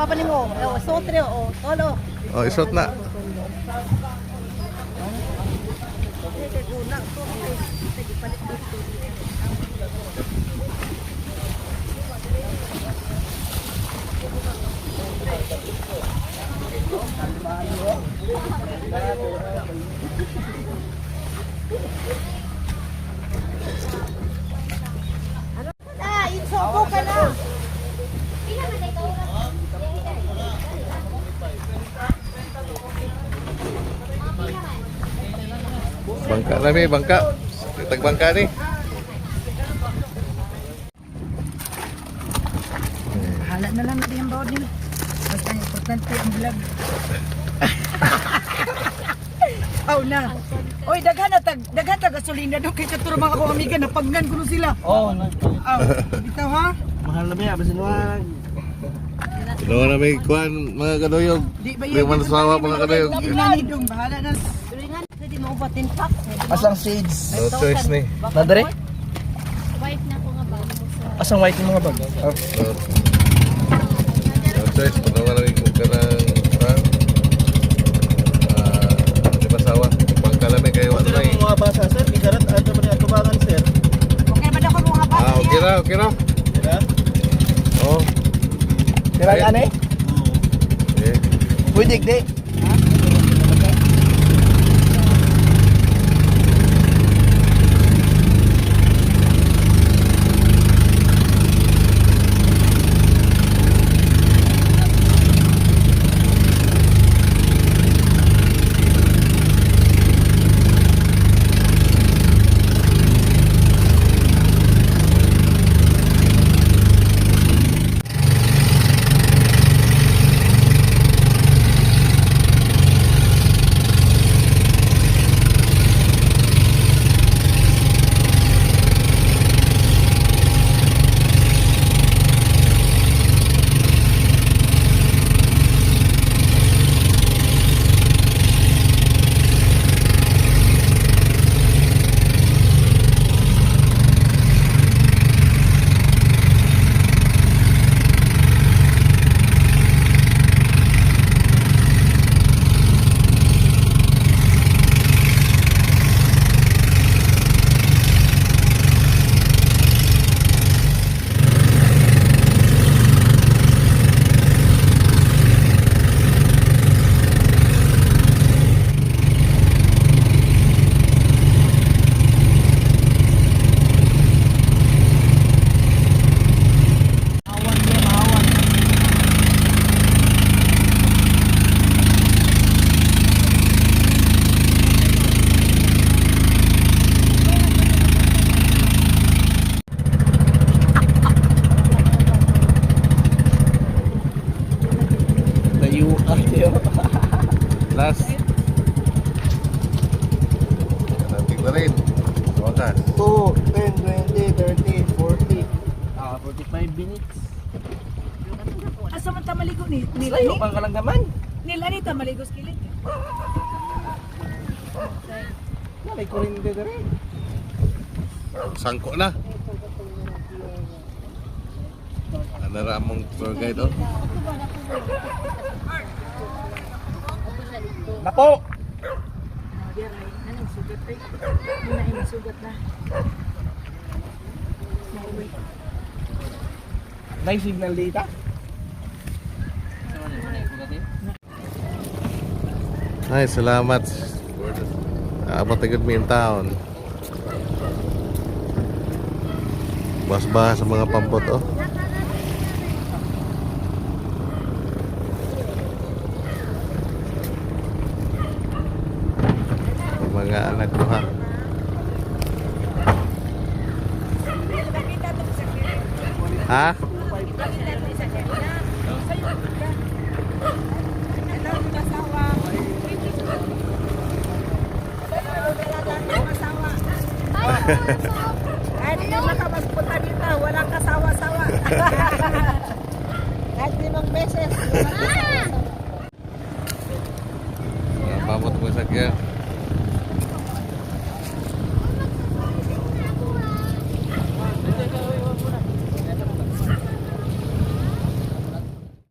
papa nimo. Oh, sotre oh, tolo. Oh, isot na. Ah, itsogo ka na. Bangka na mi, bangka. Tagbangka ni. Hala na lang natin yung bawad nila. Basta yung importante ang vlog. Oh na. Oy, daghan ta gasolina do kay katuro mga ko amiga napagnan kuno sila. Oh, Oh, bitaw ha. mahal na ba? Basin wag. Tulungan na may kuhan, mga kaduyog. Di ba Di man sawa, mga kaduyog. Inanidong bahala na. Tulingan, pwede mo ubatin pack. Asang seeds. No choice ni. Nadere? White na ko nga ba? Asang white yung mga bag? Oh. No choice, tulungan na may kuhan ng di ba sawa? Bangka na may kayo ano na eh. Mga basa sir, isarat ato ba ato bangan sir? Okay ba daw ko mga bata? Ah, okay na, okay na. Dira? Oh, Dira ane? okay. Pwede di. Last. Nating na rin. Wakas. 2, 10, 20, 30, 40. 45 minutes. Asa man ta maligo ni? Layo pang kalanggaman. Nila ni ta maligo sa kilid. Nalay ko rin dito rin. Sangko na. Ano ra mong tour guide oh? Napo! Anong sugat ay? Muna ay sugat na. Mauwi. May signal data? Ay, salamat. Abot agad mo yung taon. Bahas-bahas sa mga pampot oh. Mga anak ko ha. Ha? Kahit hindi makapagpunta dito, walang kasawa-sawa. Kahit 5 beses. Pamot mo sa kaya.